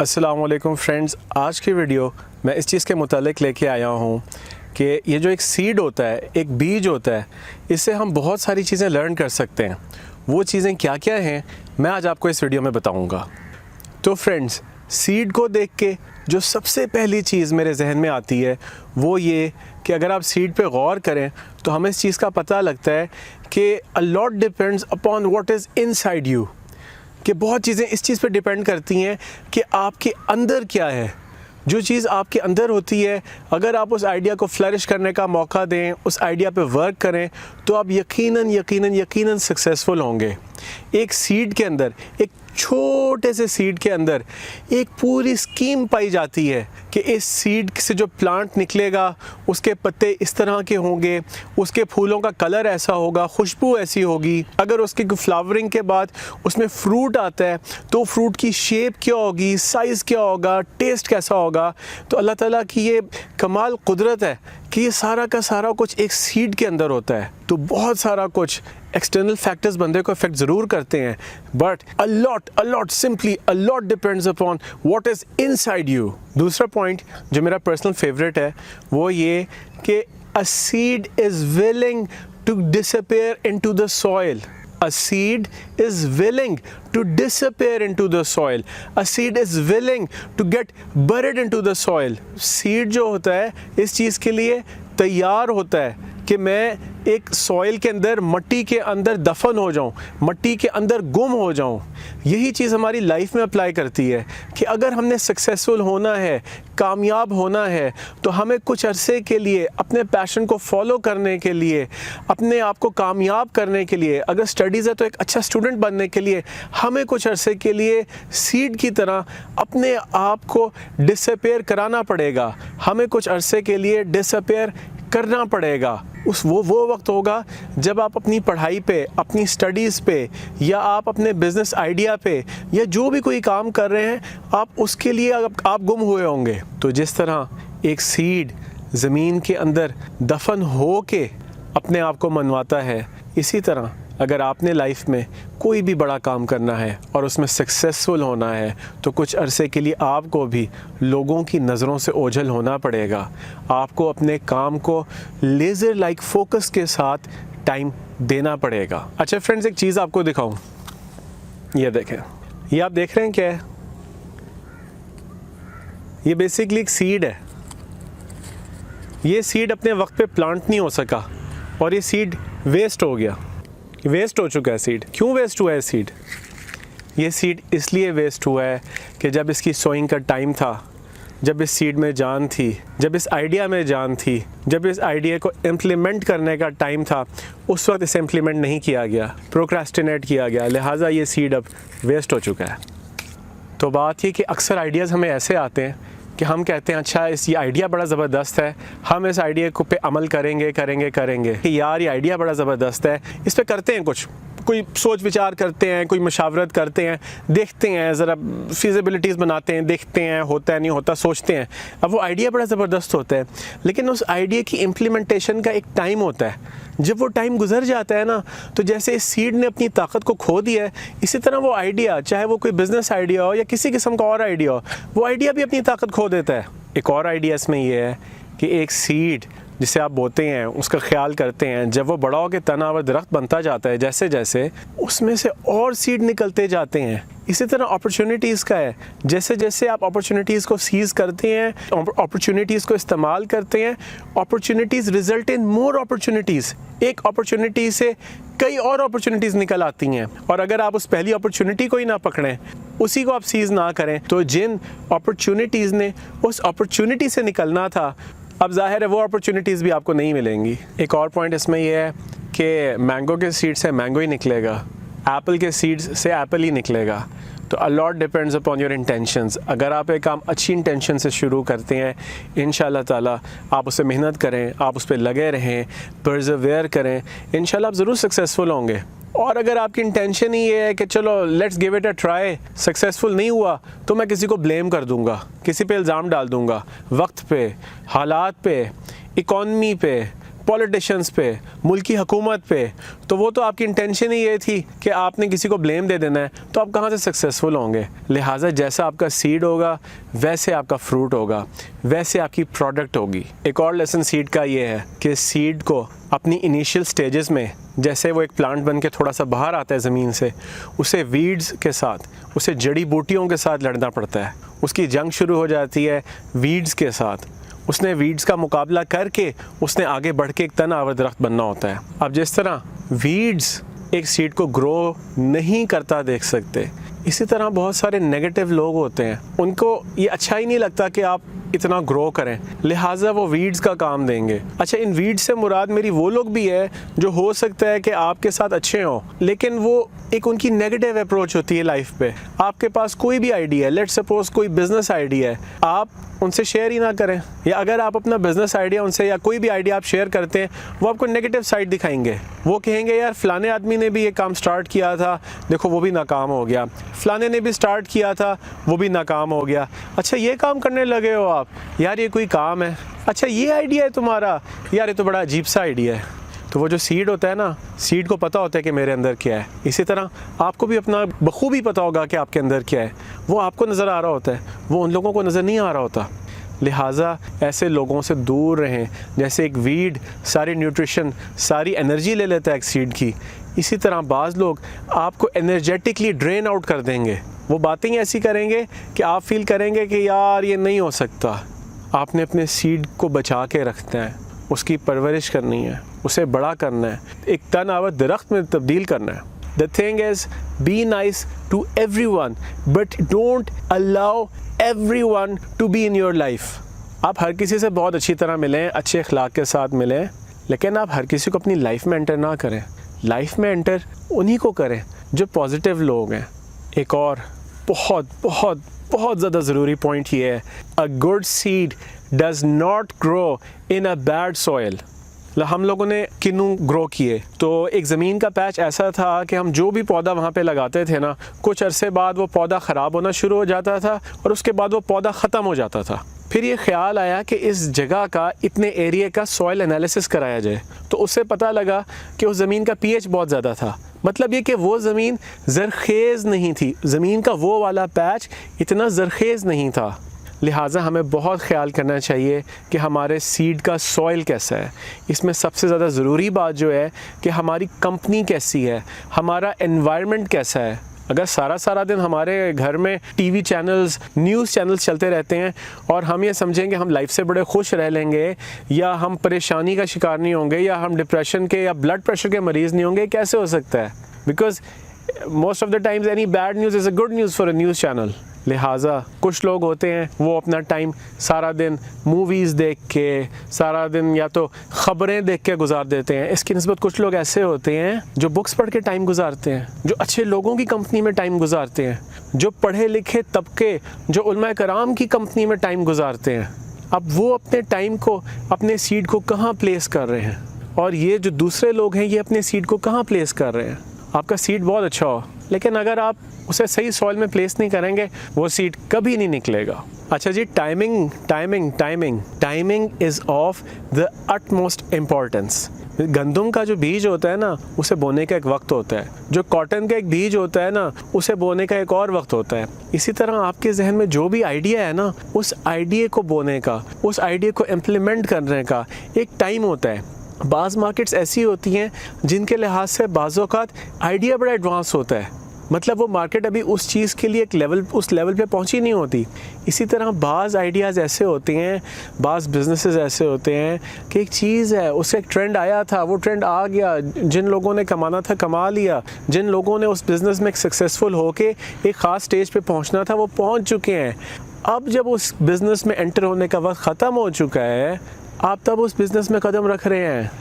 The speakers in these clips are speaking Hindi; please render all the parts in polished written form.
अस्सलामुअलैकुम फ्रेंड्स, आज की वीडियो मैं इस चीज़ के मुतालिक लेके आया हूँ कि ये जो एक सीड होता है, एक बीज होता है, इससे हम बहुत सारी चीज़ें लर्न कर सकते हैं। वो चीज़ें क्या क्या हैं मैं आज आपको इस वीडियो में बताऊँगा। तो फ्रेंड्स, सीड को देख के जो सबसे पहली चीज़ मेरे जहन में आती है वो ये कि अगर आप सीड पे गौर करें तो हमें इस चीज़ का पता लगता है कि अ lot depends upon what is inside you, कि बहुत चीज़ें इस चीज़ पे डिपेंड करती हैं कि आपके अंदर क्या है। जो चीज़ आपके अंदर होती है, अगर आप उस आइडिया को फ्लरिश करने का मौका दें, उस आइडिया पे वर्क करें, तो आप यकीनन सक्सेसफुल होंगे। एक सीड के अंदर, एक छोटे से सीड के अंदर एक पूरी स्कीम पाई जाती है कि इस सीड से जो प्लांट निकलेगा उसके पत्ते इस तरह के होंगे, उसके फूलों का कलर ऐसा होगा, खुशबू ऐसी होगी। अगर उसकी फ्लावरिंग के बाद उसमें फ्रूट आता है तो फ्रूट की शेप क्या होगी, साइज़ क्या होगा, टेस्ट कैसा होगा। तो अल्लाह ताला की ये कमाल कुदरत है कि ये सारा का सारा कुछ एक सीड के अंदर होता है। तो बहुत सारा कुछ एक्सटर्नल फैक्टर्स बंदे को अफेक्ट ज़रूर करते हैं, but a lot depends upon what is inside you. दूसरा पॉइंट जो मेरा पर्सनल फेवरेट है वो ये कि a seed is willing to disappear into the soil. A seed is willing to disappear into the soil. A seed is willing to get buried into the soil. Seed जो होता है इस चीज़ के लिए तैयार होता है कि मैं एक सॉइल के अंदर, मट्टी के अंदर दफन हो जाऊं, मट्टी के अंदर गुम हो जाऊं। यही चीज़ हमारी लाइफ में अप्लाई करती है कि अगर हमने सक्सेसफुल होना है, कामयाब होना है, तो हमें कुछ अरसे के लिए अपने पैशन को फॉलो करने के लिए, अपने आप को कामयाब करने के लिए, अगर स्टडीज़ है तो एक अच्छा स्टूडेंट बनने के लिए हमें कुछ अरसे के लिए सीड की तरह अपने आप को डिसअपीयर कराना पड़ेगा। हमें कुछ अरसे के लिए डिसअपीयर करना पड़ेगा। वो वक्त होगा जब आप अपनी पढ़ाई पे, अपनी स्टडीज़ पे, या आप अपने बिज़नेस आइडिया पे, या जो भी कोई काम कर रहे हैं, आप उसके लिए आप गुम हुए होंगे। तो जिस तरह एक सीड ज़मीन के अंदर दफन हो के अपने आप को मनवाता है, इसी तरह अगर आपने लाइफ में कोई भी बड़ा काम करना है और उसमें सक्सेसफुल होना है तो कुछ अरसे के लिए आपको भी लोगों की नज़रों से ओझल होना पड़ेगा। आपको अपने काम को लेज़र लाइक फोकस के साथ टाइम देना पड़ेगा। अच्छा फ्रेंड्स, एक चीज़ आपको दिखाऊं, ये देखें, ये आप देख रहे हैं क्या है? ये बेसिकली एक सीड है। ये सीड अपने वक्त पे प्लांट नहीं हो सका और ये सीड वेस्ट हो गया, वेस्ट हो चुका है सीड। क्यों वेस्ट हुआ है सीड? ये सीड इसलिए वेस्ट हुआ है कि जब इसकी सोइंग का टाइम था, जब इस सीड में जान थी, जब इस आइडिया में जान थी, जब इस आइडिया को इम्प्लीमेंट करने का टाइम था, उस वक्त इसे इम्प्लीमेंट नहीं किया गया, प्रोक्रेस्टिनेट किया गया, लिहाजा ये सीड अब वेस्ट हो चुका है। तो बात ये कि अक्सर आइडियाज़ हमें ऐसे आते हैं कि हम कहते हैं अच्छा ये आइडिया बड़ा ज़बरदस्त है, हम इस आइडिया को पे अमल करेंगे कि यार ये आइडिया बड़ा ज़बरदस्त है, इस पे करते हैं कुछ, कोई सोच विचार करते हैं, कोई मशावरत करते हैं, देखते हैं, ज़रा फिजिबिलिटीज़ बनाते हैं, देखते हैं होता है नहीं होता, सोचते हैं। अब वो आइडिया बड़ा ज़बरदस्त होता है, लेकिन उस आइडिया की इम्प्लीमेंटेशन का एक टाइम होता है। जब वो टाइम गुजर जाता है ना, तो जैसे इस सीड ने अपनी ताकत को खो दिया है, इसी तरह वो आइडिया, चाहे वो कोई बिज़नेस आइडिया हो या किसी किस्म का और आइडिया हो, वो आइडिया भी अपनी ताकत खो देता है। एक और आइडिया इसमें ये है कि एक सीड जिसे आप बोते हैं, उसका ख्याल करते हैं, जब वो बड़ा होकर तनावर दरख्त बनता जाता है, जैसे जैसे उसमें से और सीड निकलते जाते हैं। इसी तरह अपॉर्चुनिटीज़ का है, जैसे जैसे आप अपॉर्चुनिटीज़ को सीज़ करते हैं, अपॉर्चुनिटीज़ को इस्तेमाल करते हैं, opportunities result in more opportunities. एक अपॉर्चुनिटी से कई और अपॉर्चुनिटीज़ निकल आती हैं, और अगर आप उस पहली अपॉर्चुनिटी को ही ना पकड़ें, उसी को आप सीज़ ना करें, तो जिन अपॉर्चुनिटीज़ ने उस अपॉर्चुनिटी से निकलना था, अब ज़ाहिर है वो अपॉर्चुनिटीज़ भी आपको नहीं मिलेंगी। एक और पॉइंट इसमें यह है कि मैंगो के सीड से मैंगो ही निकलेगा, एप्पल के सीड्स से एप्पल ही निकलेगा। तो अ lot depends upon your intentions. अगर आप एक काम अच्छी इंटेंशन से शुरू करते हैं, इंशाल्लाह ताला आप उस पर मेहनत करें, आप उस पर लगे रहें, परसेवेयर करें, इंशाल्लाह आप ज़रूर सक्सेसफुल होंगे। और अगर आपकी इंटेंशन ही ये है कि चलो let's give it a try, successful नहीं हुआ तो मैं किसी को ब्लेम कर दूंगा, किसी पे इल्ज़ाम डाल दूंगा, वक्त पे, हालात पे, इकॉनमी पे, पॉलिटिशियंस पे, मुल्की हुकूमत पे, तो वो तो आपकी इंटेंशन ही ये थी कि आपने किसी को ब्लेम दे देना है, तो आप कहाँ से सक्सेसफुल होंगे। लिहाजा जैसा आपका सीड होगा वैसे आपका फ्रूट होगा, वैसे आपकी प्रोडक्ट होगी। एक और लेसन सीड का ये है कि सीड को अपनी इनिशियल स्टेजेस में, जैसे वो एक प्लांट बन के थोड़ा सा बाहर आता है ज़मीन से, उसे वीड्स के साथ, उसे जड़ी बूटियों के साथ लड़ना पड़ता है। उसकी जंग शुरू हो जाती है वीड्स के साथ। उसने वीड्स का मुकाबला करके उसने आगे बढ़ के एक तनावर दरख्त बनना होता है। अब जिस तरह वीड्स एक सीड को ग्रो नहीं करता देख सकते, इसी तरह बहुत सारे नेगेटिव लोग होते हैं, उनको ये अच्छा ही नहीं लगता कि आप इतना ग्रो करें, लिहाजा वो वीड्स का काम देंगे। अच्छा, इन वीड्स से मुराद मेरी वो लोग भी है जो हो सकता है कि आपके साथ अच्छे हों, लेकिन वो एक उनकी नेगेटिव अप्रोच होती है लाइफ पे। आपके पास कोई भी आइडिया है, लेट्स सपोज कोई बिजनेस आइडिया है, आप उनसे शेयर ही ना करें, या अगर आप अपना बिजनेस आइडिया उनसे या कोई भी आइडिया आप शेयर करते हैं, वो आपको नेगेटिव साइड दिखाएंगे। वो कहेंगे यार फलाने आदमी ने भी ये काम स्टार्ट किया था, देखो वो भी नाकाम हो गया, फलाने ने भी स्टार्ट किया था, वो भी नाकाम हो गया। अच्छा, ये काम करने लगे हो आप, यार ये कोई काम है? अच्छा, ये आइडिया है तुम्हारा, यार ये तो बड़ा अजीब सा आइडिया है। तो वो जो सीड होता है ना, सीड को पता होता है कि मेरे अंदर क्या है। इसी तरह आपको भी अपना बखूबी पता होगा कि आपके अंदर क्या है। वो आपको नज़र आ रहा होता है, वो उन लोगों को नज़र नहीं आ रहा होता। लिहाजा ऐसे लोगों से दूर रहें। जैसे एक वीड सारी न्यूट्रिशन, सारी एनर्जी ले लेता है एक सीड की, इसी तरह बाज़ लोग आपको एनर्जेटिकली ड्रेन आउट कर देंगे। वो बातें ही ऐसी करेंगे कि आप फील करेंगे कि यार ये नहीं हो सकता। आपने अपने सीड को बचा के रखना है, उसकी परवरिश करनी है, उसे बड़ा करना है, एक तनावर दरख्त में तब्दील करना है। The thing is, be nice to everyone, but don't allow everyone to be in your life. आप हर किसी से बहुत अच्छी तरह मिलें, अच्छे अखलाक के साथ मिलें, लेकिन आप हर किसी को अपनी लाइफ में एंटर ना करें। लाइफ में एंटर उन्हीं को करें जो पॉजिटिव लोग हैं। एक और बहुत बहुत बहुत ज़्यादा ज़रूरी पॉइंट ये है, a good seed does not grow in a bad soil. हम लोगों ने किन्नू ग्रो किए, तो एक ज़मीन का पैच ऐसा था कि हम जो भी पौधा वहाँ पे लगाते थे ना, कुछ अरसे बाद वो पौधा ख़राब होना शुरू हो जाता था और उसके बाद वो पौधा ख़त्म हो जाता था। फिर ये ख्याल आया कि इस जगह का, इतने एरिया का सॉइल एनालिसिस कराया जाए, तो उससे पता लगा कि उस ज़मीन का पीएच बहुत ज़्यादा था। मतलब ये कि वो ज़मीन ज़रखेज़ नहीं थी, ज़मीन का वो वाला पैच इतना ज़रखेज़ नहीं था। लिहाजा हमें बहुत ख्याल करना चाहिए कि हमारे सीड का सॉइल कैसा है। इसमें सबसे ज़्यादा ज़रूरी बात जो है कि हमारी कंपनी कैसी है, हमारा एनवायरनमेंट कैसा है। अगर सारा दिन हमारे घर में टीवी चैनल्स, न्यूज़ चैनल्स चलते रहते हैं और हम ये समझेंगे हम लाइफ से बड़े खुश रह लेंगे, या हम परेशानी का शिकार नहीं होंगे, या हम डिप्रेशन के या ब्लड प्रेशर के मरीज़ नहीं होंगे, कैसे हो सकता है? Because most of the times any bad news is a good news for a news channel. लिहाजा कुछ लोग होते हैं वो अपना टाइम सारा दिन मूवीज़ देख के, सारा दिन या तो ख़बरें देख के गुजार देते हैं। इसकी निस्बत कुछ लोग ऐसे होते हैं जो बुक्स पढ़ के टाइम गुजारते हैं, जो अच्छे लोगों की कंपनी में टाइम गुजारते हैं, जो पढ़े लिखे तबके, जो उलमा कराम की कंपनी में टाइम गुजारते हैं। अब वो अपने टाइम को, अपने सीड को कहाँ प्लेस कर रहे हैं, और ये जो दूसरे लोग हैं ये अपने सीड को कहाँ प्लेस कर रहे हैं। आपका सीड बहुत अच्छा हो, लेकिन अगर आप उसे सही सॉइल में प्लेस नहीं करेंगे, वो सीड कभी नहीं निकलेगा। अच्छा जी, timing is of the utmost importance. गंदम का जो बीज होता है ना, उसे बोने का एक वक्त होता है। जो कॉटन का एक बीज होता है ना, उसे बोने का एक और वक्त होता है। इसी तरह आपके जहन में जो भी आइडिया है ना, उस आइडिया को बोने का, उस आइडिया को इम्प्लीमेंट करने का एक टाइम होता है। बाज़ मार्केट्स ऐसी होती हैं जिनके लिहाज से बाज़ औक़ात आइडिया बड़ा एडवांस होता है, मतलब वो मार्केट अभी उस चीज़ के लिए उस लेवल पे पहुंची नहीं होती। इसी तरह बाज़ आइडियाज़ ऐसे होते हैं, बाज़ बिजनेसेस ऐसे होते हैं कि एक चीज़ है, उससे एक ट्रेंड आया था, वो ट्रेंड आ गया, जिन लोगों ने कमाना था कमा लिया, जिन लोगों ने उस बिज़नेस में सक्सेसफुल होके एक ख़ास स्टेज पे पहुंचना था वो पहुंच चुके हैं। अब जब उस बिज़नेस में एंटर होने का वक्त ख़त्म हो चुका है, आप तब उस बिज़नेस में कदम रख रहे हैं।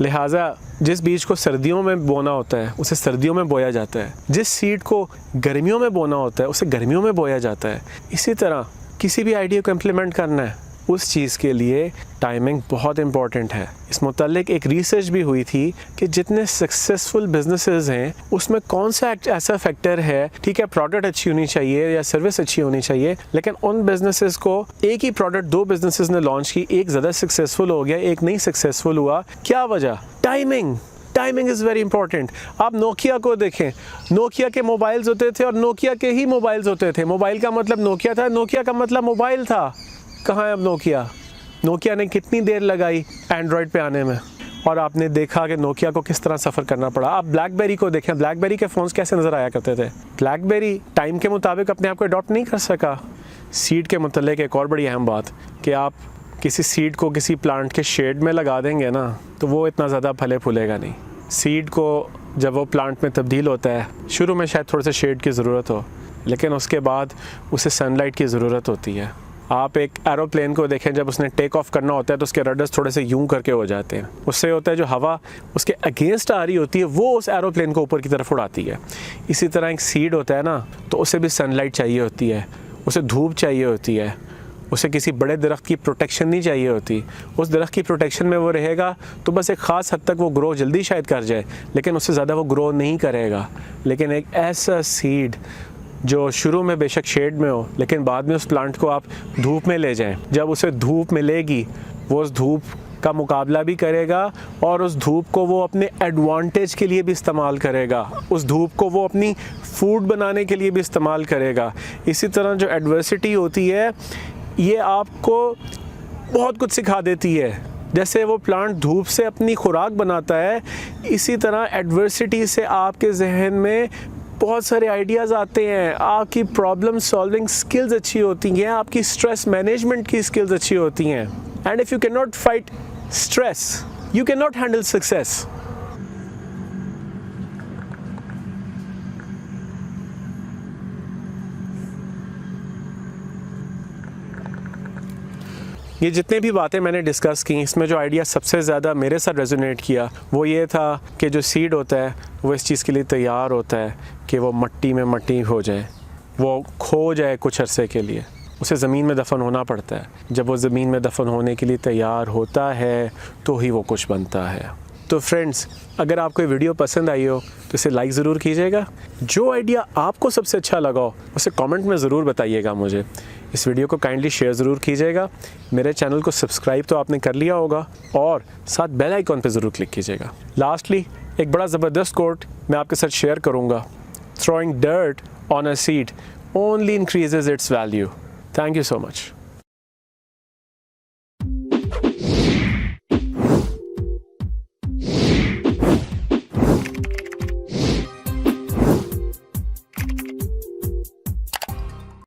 लिहाजा जिस बीज को सर्दियों में बोना होता है उसे सर्दियों में बोया जाता है, जिस सीड को गर्मियों में बोना होता है उसे गर्मियों में बोया जाता है। इसी तरह किसी भी आइडिया को इम्प्लीमेंट करना है, उस चीज़ के लिए टाइमिंग बहुत इम्पॉर्टेंट है। इस मुतालिक एक रिसर्च भी हुई थी कि जितने सक्सेसफुल बिजनेसेस हैं उसमें कौन सा ऐसा फैक्टर है, ठीक है प्रोडक्ट अच्छी होनी चाहिए या सर्विस अच्छी होनी चाहिए, लेकिन उन बिजनेसेस को एक ही प्रोडक्ट 2 बिजनेसेस ने लॉन्च की, एक ज़्यादा सक्सेसफुल हो गया, एक नहीं सक्सेसफुल हुआ। क्या वजह? Timing. Timing is very important. आप नोकिया को देखें, नोकिया के मोबाइल्स होते थे और नोकिया के ही मोबाइल्स होते थे। मोबाइल का मतलब नोकिया था, नोकिया का मतलब मोबाइल था। कहाँ है अब नोकिया? नोकिया ने कितनी देर लगाई एंड्रॉयड पे आने में, और आपने देखा कि नोकिया को किस तरह सफ़र करना पड़ा। आप ब्लैकबेरी को देखें, ब्लैकबेरी के फ़ोन्स कैसे नज़र आया करते थे। ब्लैकबेरी टाइम के मुताबिक अपने आप को अडॉप्ट नहीं कर सका। सीड के मतलब एक और बड़ी अहम बात कि आप किसी सीड को किसी प्लांट के शेड में लगा देंगे ना तो वो इतना ज़्यादा फले फूलेगा नहीं। सीड को जब वो प्लांट में तब्दील होता है, शुरू में शायद थोड़े से शेड की ज़रूरत हो, लेकिन उसके बाद उसे सनलाइट की ज़रूरत होती है। आप एक एरोप्लेन को देखें, जब उसने टेक ऑफ करना होता है तो उसके रडर्स थोड़े से यूं करके हो जाते हैं। उससे होता है जो हवा उसके अगेंस्ट आ रही होती है वो उस एरोप्लेन को ऊपर की तरफ उड़ाती है। इसी तरह एक सीड होता है ना, तो उसे भी सनलाइट चाहिए होती है, उसे धूप चाहिए होती है, उसे किसी बड़े दरख्त की प्रोटेक्शन नहीं चाहिए होती। उस दरख्त की प्रोटेक्शन में वो रहेगा तो बस एक ख़ास हद तक वो ग्रो जल्दी शायद कर जाए, लेकिन उससे ज़्यादा वो ग्रो नहीं करेगा। लेकिन एक ऐसा सीड जो शुरू में बेशक शेड में हो, लेकिन बाद में उस प्लांट को आप धूप में ले जाएं, जब उसे धूप मिलेगी वो उस धूप का मुकाबला भी करेगा और उस धूप को वो अपने एडवांटेज के लिए भी इस्तेमाल करेगा, उस धूप को वो अपनी फूड बनाने के लिए भी इस्तेमाल करेगा। इसी तरह जो एडवर्सिटी होती है ये आपको बहुत कुछ सिखा देती है। जैसे वो प्लांट धूप से अपनी खुराक बनाता है, इसी तरह एडवर्सिटी से आपके जहन में बहुत सारे आइडियाज़ आते हैं, आपकी प्रॉब्लम सॉल्विंग स्किल्स अच्छी होती हैं, आपकी स्ट्रेस मैनेजमेंट की स्किल्स अच्छी होती हैं। And if you can not fight stress, you can not handle success. ये जितने भी बातें मैंने डिस्कस की, इसमें जो आइडिया सबसे ज़्यादा मेरे साथ रेजोनेट किया वो ये था कि जो सीड होता है वो इस चीज़ के लिए तैयार होता है कि वो मट्टी में मट्टी हो जाए, वो खो जाए कुछ अरसे के लिए, उसे ज़मीन में दफन होना पड़ता है। जब वो ज़मीन में दफन होने के लिए तैयार होता है तो ही वो कुछ बनता है। तो फ्रेंड्स, अगर आपको ये वीडियो पसंद आई हो तो इसे लाइक ज़रूर कीजिएगा। जो आइडिया आपको सबसे अच्छा लगा हो उसे कमेंट में ज़रूर बताइएगा मुझे। इस वीडियो को काइंडली शेयर ज़रूर कीजिएगा। मेरे चैनल को सब्सक्राइब तो आपने कर लिया होगा और साथ बेल आइकॉन पे ज़रूर क्लिक कीजिएगा। लास्टली एक बड़ा ज़बरदस्त कोट मैं आपके साथ शेयर करूँगा। Throwing dirt on a seed only increases its value. Thank you so much.